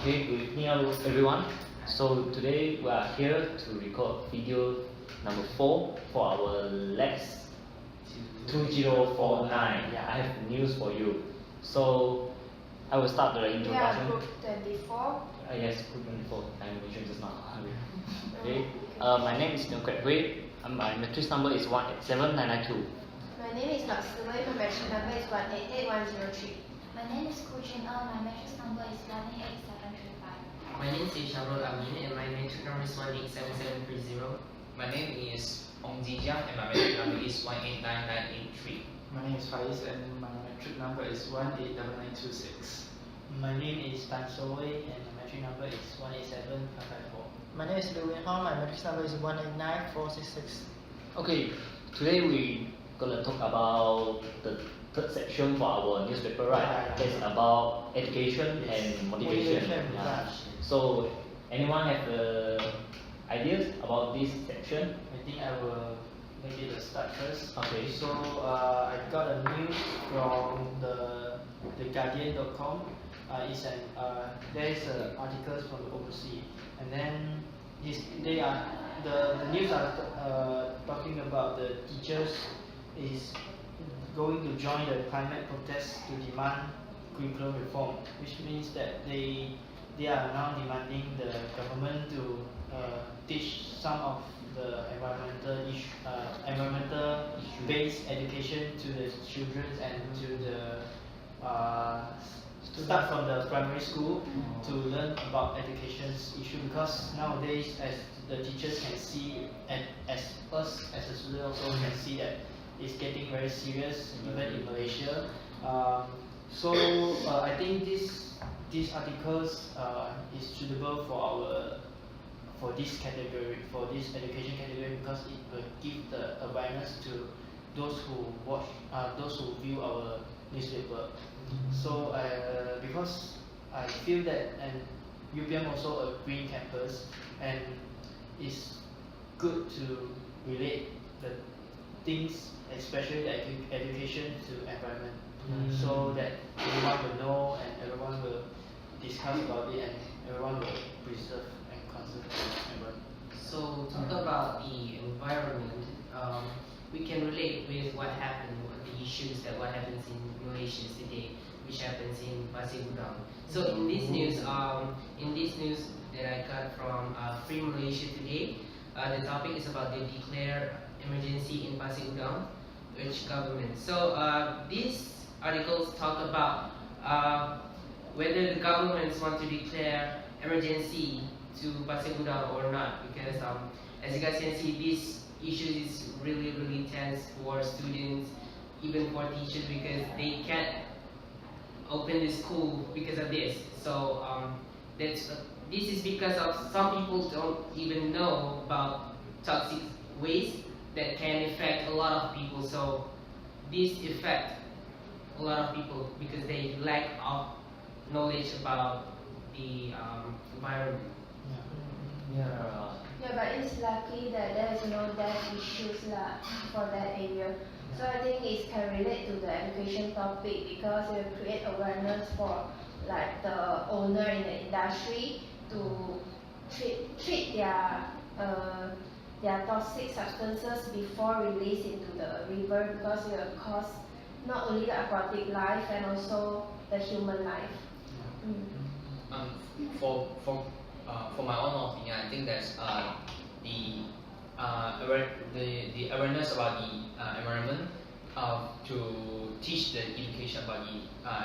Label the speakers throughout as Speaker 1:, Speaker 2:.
Speaker 1: Okay, good evening everyone. So today we are here to record video number 4 for our Lex 2049. Yeah, I have news for you. So I will start the introduction.
Speaker 2: Group 24.
Speaker 1: Yes, group 24. I mentioned just now. Okay. My name is Neil Kwek Hui. My matrix number is 187992.
Speaker 2: My name is Mak Sui. My matrix number is 188103.
Speaker 3: My name is Ku Jun Oh. My matrix number is 118735.
Speaker 4: My name is Sharul Amin and my matrix number is 187730.
Speaker 5: My name is Ong Ji Jiang and my matrix number is 189983.
Speaker 6: My name is Faiz and my matric number is 189926.
Speaker 7: My name is Tan So Wei and my matric number is 187554.
Speaker 8: My name is Liu Wenhao, my matrix number is 189466.
Speaker 1: Okay, today we gonna talk about the third section for our newspaper, right? That's about education and motivation.
Speaker 8: Yeah.
Speaker 1: So, anyone have ideas about this section?
Speaker 7: I think I will make it a start first.
Speaker 1: Okay.
Speaker 7: So I got a news from the Guardian.com. There is articles from the overseas, and then the news are talking about the teachers is going to join the climate protest to demand curriculum reform, which means that they are now demanding the government to teach some of the environmental based education to the children and to the start from the primary school to learn about education issue, because nowadays as the teachers can see and as us as a student also can see that it's getting very serious even in Malaysia. I think these articles is suitable for this category, for this education category, because it will give the awareness to those who view our newspaper. So because I feel that, and UPM also a green campus, and it's good to relate the things, especially the education to environment, so that everyone will know and everyone will discuss about it and everyone will preserve and conserve the environment.
Speaker 4: So talk about the environment. We can relate with what happened, the issues that what happens in Malaysia today, which happens in Pasir Gudang. So in this news that I got from Free Malaysia Today, the topic is about the declared emergency in Pasir Gudang, which government. So these articles talk about whether the governments want to declare emergency to Pasir Gudang or not, because as you guys can see, this issue is really tense for students, even for teachers, because they can't open the school because of this. So this is because of some people don't even know about toxic waste that can affect a lot of people. So this affect a lot of people because they lack of knowledge about the environment.
Speaker 2: Yeah, but it's lucky that there is no death issues for that area. So I think it can relate to the education topic, because it will create awareness for like the owner in the industry to treat their toxic substances before released into the river, because it will cause not only the aquatic life and also the human life.
Speaker 5: For my own opinion, I think that's the awareness about the environment, to teach the education about the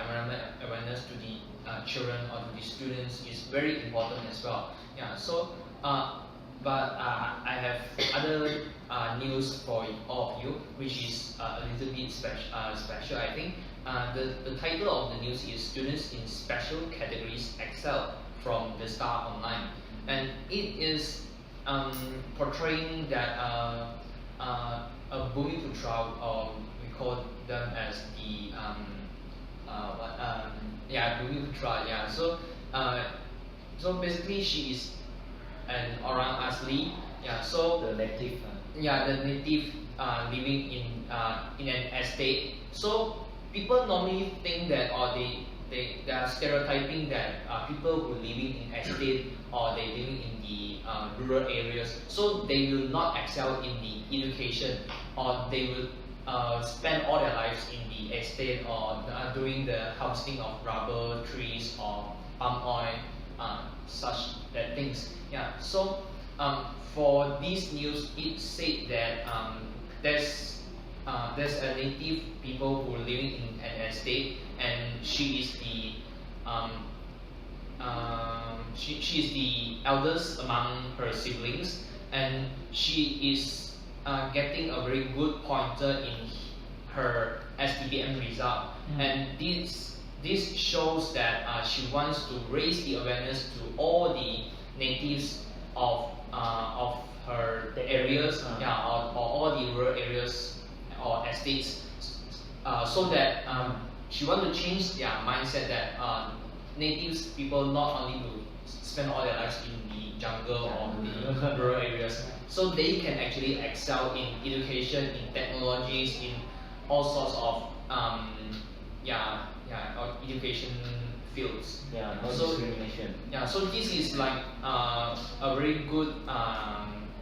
Speaker 5: environment awareness to the children or to the students is very important as well. Yeah. So, but I have other news for all of you, which is a little bit special. I think the title of the news is "Students in Special Categories Excel" from the Star Online, and it is portraying that a Bumi-Putra, we call them as the Bumi-Putra. Yeah. So basically, she is an orang asli. Yeah. So
Speaker 1: The native.
Speaker 5: the native living in an estate. So people normally think that, or they are stereotyping that people who living in estate or they living in the rural areas, so they will not excel in the education, or they will spend all their lives in the estate or doing the harvesting of rubber trees or palm oil, such that things. Yeah. So for this news, it said that there's a native people who are living in an estate, and she is the she is the eldest among her siblings, and she is getting a very good pointer in her STBM result, and this shows that she wants to raise the awareness to all the natives of her areas, or all the rural areas or estates, so that she want to change their mindset that natives people not only to spend all their lives in the jungle or the rural areas, so they can actually excel in education, in technologies, in all sorts of education fields.
Speaker 1: Yeah, no
Speaker 5: So
Speaker 1: discrimination.
Speaker 5: yeah, so this is like a very good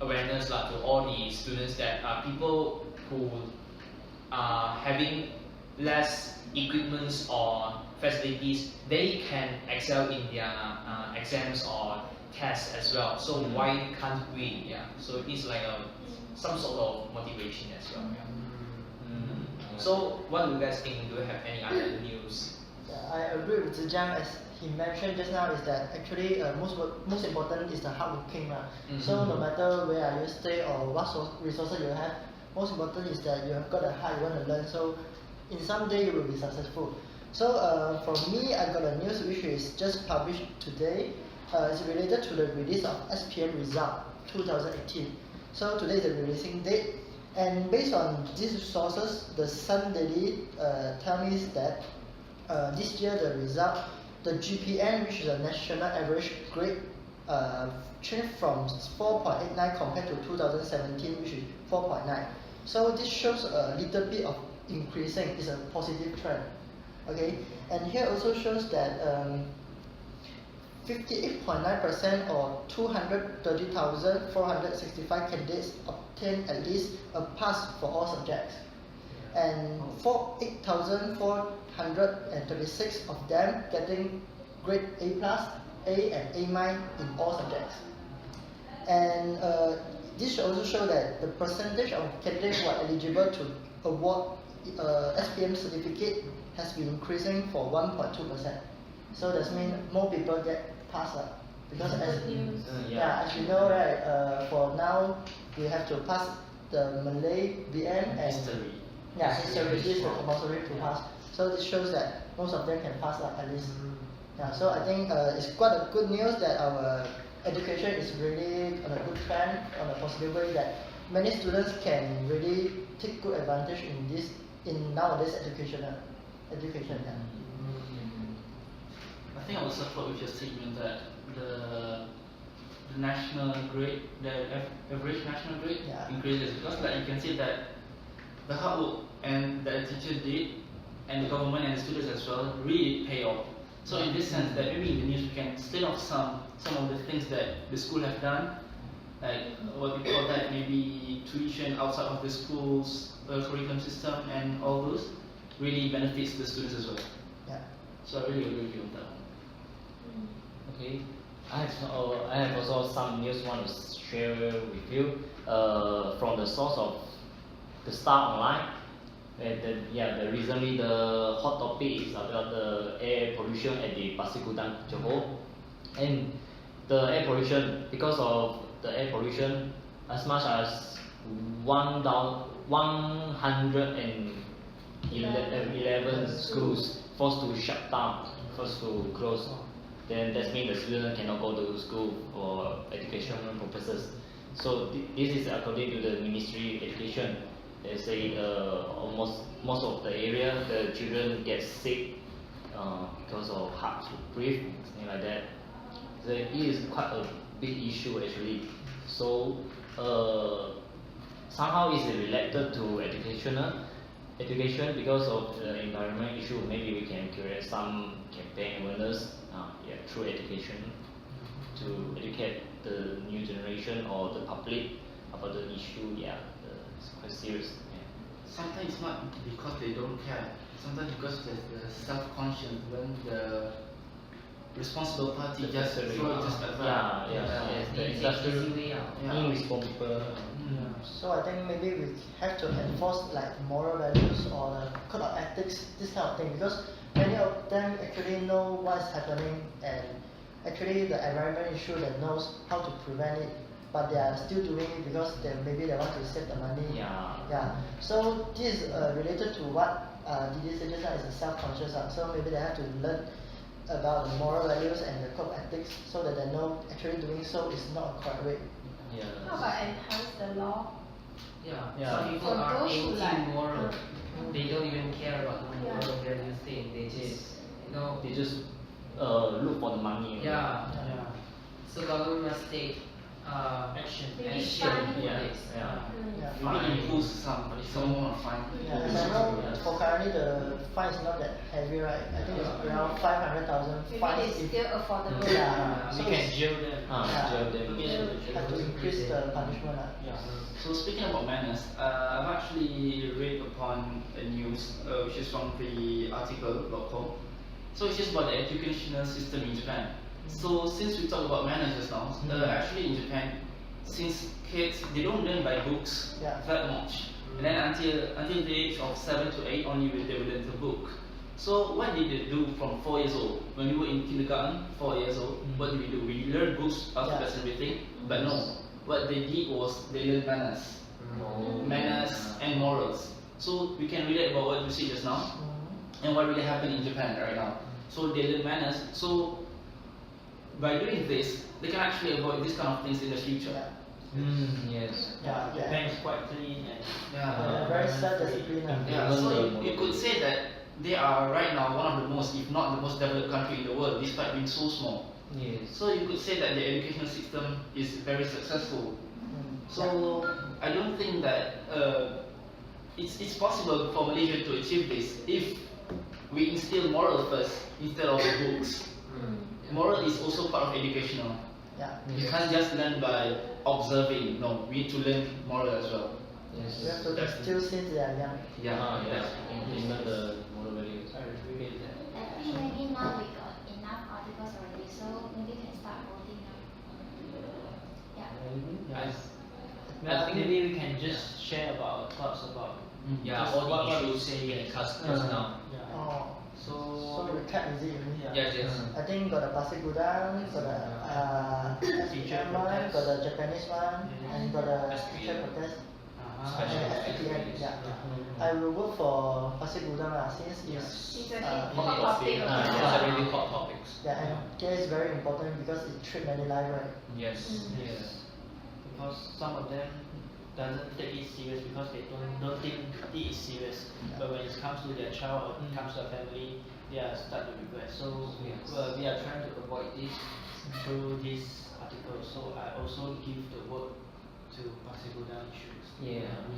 Speaker 5: awareness to all the students that people who are having less equipments or facilities, they can excel in their exams or tests as well. So why can't we? Yeah. So it's like some sort of motivation as well. Yeah. So what do you guys think? Do you have any other news?
Speaker 8: Yeah, I agree with Zhejiang, as he mentioned just now, is that actually most important is the hardworking. So no matter where you stay or what resources you have, most important is that you have got a heart, you want to learn. So in some day you will be successful. So for me, I got a news which is just published today. It's related to the release of SPM result 2018. So today is the releasing date. And based on these sources, the Sun Daily tell me that this year the result, the GPN, which is a national average grade, changed from 4.89 compared to 2017, which is 4.9. So this shows a little bit of increasing. It's a positive trend. Okay, and here also shows that 58.9% or 230,465 candidates obtained at least a pass for all subjects, and 8,436 of them getting grade A+, A and A- in all subjects. And this also show that the percentage of candidates who are eligible to award SPM certificate has been increasing for 1.2%. So that means more people get passed up. Because as you know, right, for now we have to pass the Malay BM and
Speaker 6: History.
Speaker 8: history is compulsory to pass. So this shows that most of them can pass up at least. Yeah, so I think it's quite a good news that our education is really on a good trend, on a positive way, that many students can really take good advantage in nowadays education. Yeah.
Speaker 6: I think I will support with your statement that the national grade, the average national grade increases, because like you can see that the hard work and the teacher did, and the government and the students as well, really pay off. So in this sense, that maybe in the news we can state off some of the things that the school have done, like what we call that, maybe tuition outside of the school's curriculum system, and all those really benefits the students as well.
Speaker 8: Yeah.
Speaker 6: So I really agree with you on that one.
Speaker 1: Okay, I have also some news want to share with you from the source of the Star Online. Recently the hot topic is about the air pollution at the Pasir Gudang, Johor, and the air pollution, because of the air pollution, as much as 111 schools forced to shut down, forced to close. Then that means the student cannot go to school for educational purposes. So this is according to the Ministry of Education. They say almost most of the area the children get sick because of hard to breathe, something like that. So it is quite a big issue actually. So somehow it's related to educational. education, because of the environment issue, maybe we can create some campaign awareness through education to educate the new generation or the public about the issue. It's quite serious.
Speaker 6: Sometimes it's not because they don't care. Sometimes because there's the self-conscious when the responsible party just throw it just like that.
Speaker 1: Yes, the
Speaker 4: It's
Speaker 1: industrial
Speaker 4: easy way out.
Speaker 1: irresponsible.
Speaker 8: So I think maybe we have to enforce like moral values or the code of ethics, this kind of thing, because many of them actually know what's happening and actually the environment issue that knows how to prevent it, but they are still doing it because maybe they want to save the money. So this is related to what Didier said just now, is the self-conscious. So maybe they have to learn about the moral values and the code of ethics so that they know actually doing so is not a correct way.
Speaker 2: How about enhance the law?
Speaker 4: Some people
Speaker 2: For
Speaker 4: are
Speaker 2: those who like-
Speaker 4: anti-moral. They don't even care about the moral value thing. They just,
Speaker 1: They just look for the money.
Speaker 4: So government must take
Speaker 7: Action.
Speaker 2: Maybe
Speaker 4: action
Speaker 2: fine.
Speaker 4: for this.
Speaker 6: Maybe impose some more fine.
Speaker 8: As I know, for currently the fine is not that heavy, right? I think it's around 500,000
Speaker 2: Maybe
Speaker 8: fines.
Speaker 2: it's still affordable.
Speaker 7: We
Speaker 8: So
Speaker 7: can
Speaker 8: it's-
Speaker 7: jail them.
Speaker 1: Jail them.
Speaker 8: have to increase the punishment.
Speaker 6: So speaking about manners, I've actually read upon a news which is from the article.com. So it's just about the educational system in Japan. So since we talk about manners just now, actually in Japan, since kids they don't learn by books that much, and then until the age of 7 to 8 only they will learn the book. So what did they do from 4 years old? When we were in kindergarten, 4 years old, what did we do? We learned books, alphabets, and everything, but no. What they did was they learned manners and morals. So we can relate about what you said just now and what really happened in Japan right now. So they learn manners. So by doing this, they can actually avoid these kind of things in the future.
Speaker 1: Yes.
Speaker 7: Japan is quite clean and
Speaker 8: Very self-disciplined.
Speaker 6: So you could say that they are right now one of the most, if not the most developed country in the world, despite being so small.
Speaker 1: Yes.
Speaker 6: So you could say that the educational system is very successful. So I don't think that it's possible for Malaysia to achieve this if we instill moral first instead of books. Moral is also part of educational. You can't just learn by observing. No, we need to learn moral as well.
Speaker 1: Yes.
Speaker 8: We have to instill since they are young.
Speaker 1: Implement the moral values.
Speaker 3: I think maybe now we got enough articles already, so maybe we can start voting now.
Speaker 7: Maybe we can just share about thoughts about just
Speaker 5: all
Speaker 7: what
Speaker 5: the
Speaker 7: we
Speaker 5: issues
Speaker 7: say
Speaker 5: we
Speaker 7: yes.
Speaker 5: discussed just now.
Speaker 8: So
Speaker 7: So
Speaker 8: recap, is it you mean?
Speaker 5: Yes.
Speaker 8: I think got the Pasir Gudang, got the SPM one, got the Japanese one, and got the teacher protest. And SPM, I will vote for Pasir Gudang since
Speaker 2: It's
Speaker 8: it's
Speaker 2: a hot topic.
Speaker 5: These are really hot topics.
Speaker 8: and care is very important because it treat many lives, right?
Speaker 5: Yes.
Speaker 7: Because some of them doesn't take it serious because they don't think it is serious. But when it comes to their child or it comes to their family, they are start to regret. So we are trying to avoid this through this article. So I also give the vote to Pasir Gudang issues.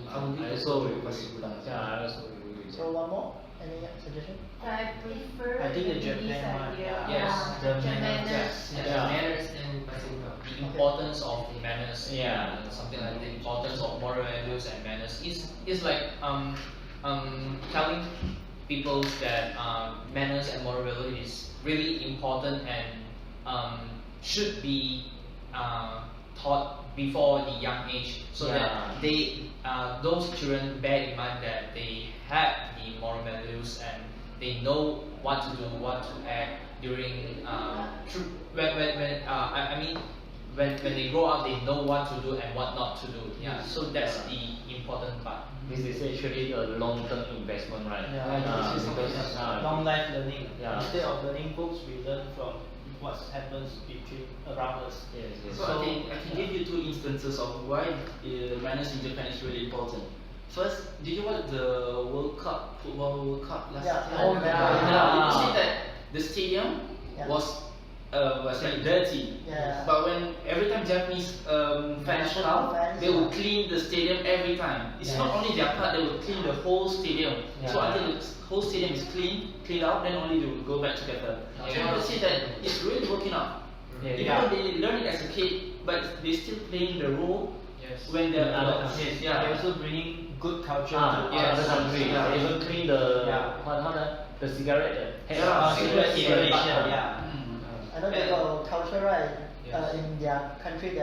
Speaker 6: I will
Speaker 1: I
Speaker 6: give
Speaker 1: also
Speaker 6: the
Speaker 1: agree.
Speaker 6: Pasir Gudang.
Speaker 1: I also agree with
Speaker 8: So one more, any suggestion?
Speaker 2: I prefer
Speaker 7: I think the
Speaker 2: Didi's
Speaker 7: Japan one,
Speaker 2: idea.
Speaker 5: Yes,
Speaker 7: the
Speaker 2: Japanese.
Speaker 4: Manners and Pasir Gudang.
Speaker 5: The importance of the manners,
Speaker 1: Yeah.
Speaker 5: something like the importance of moral values and manners is like telling people that manners and moral value is really important and should be taught before the young age, so that they those children bear in mind that they have the moral values and they know what to do, what to act during when they grow up, they know what to do and what not to do. So that's the important part.
Speaker 1: This is actually a long-term investment, right?
Speaker 7: This is
Speaker 1: Because
Speaker 7: long life learning.
Speaker 1: Yeah.
Speaker 7: Instead of learning books, we learn from what happens between around us.
Speaker 1: yes.
Speaker 6: So I can give you 2 instances of why manners in Japan is really important. First, did you watch the Football World Cup last year?
Speaker 8: Oh,
Speaker 6: You see that the stadium
Speaker 8: Yeah.
Speaker 6: was what's that, dirty.
Speaker 8: Yeah.
Speaker 6: But when every time Japanese fans come, they will clean the stadium every time. It's not only their part; they will clean the whole stadium. So until the whole stadium is cleaned out, then only they will go back together. So you can see that it's really working out. Even though they learn it as a kid, but they still playing the role when they're adults.
Speaker 7: They're also bringing good culture to
Speaker 1: other countries.
Speaker 7: Yeah.
Speaker 1: They even clean the the cigarette.
Speaker 7: Cigarette inhalation,
Speaker 8: I know they got culture, right? In their country,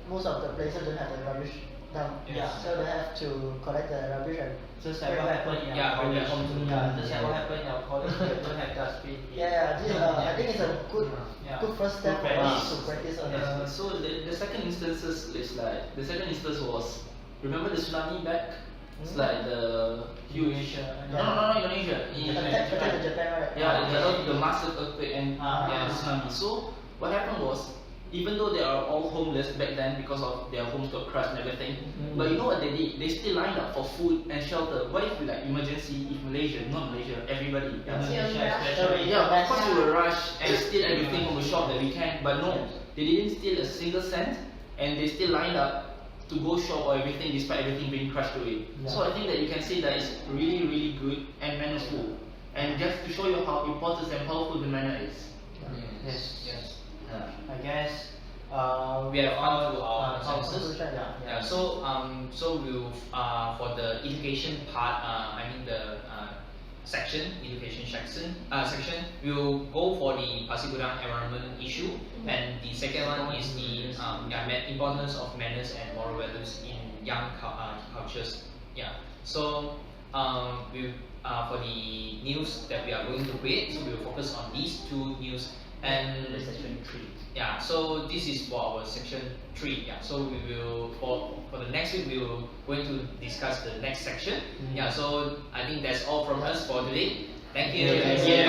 Speaker 8: most of the places don't have the rubbish dump. So they have to collect the rubbish and
Speaker 7: just like what happened in our college. Just like what happened in our college, we don't have dustbin.
Speaker 8: This, I think it's a good first step for us to practice on that.
Speaker 6: So the second instance was, remember the tsunami back? It's like the huge no, Indonesia.
Speaker 8: Attack to Japan, right?
Speaker 6: The massive earthquake and the tsunami. So what happened was, even though they are all homeless back then because of their homes got crushed and everything, but you know what they did? They still lined up for food and shelter. What if like emergency, if Malaysia, not Malaysia, everybody. Of course we will rush and steal everything from the shop that we can, but no, they didn't steal a single cent, and they still lined up to go shop or everything despite everything being crushed away. So I think that you can see that it's really, really good and mannerful, and just to show you how important and powerful the manner is.
Speaker 7: Yes. I guess
Speaker 5: we have on to our
Speaker 7: consensus.
Speaker 5: So we'll for the education part, the education section, we'll go for the Pasir Gudang environment issue, and the second one is the importance of manners and moral values in young cultures. So for the news that we are going to create, so we will focus on these two news. And
Speaker 1: section 3.
Speaker 5: So this is for our section 3. So we will for the next week we will going to discuss the next section. So I think that's all from us for today. Thank you.
Speaker 1: Thank you.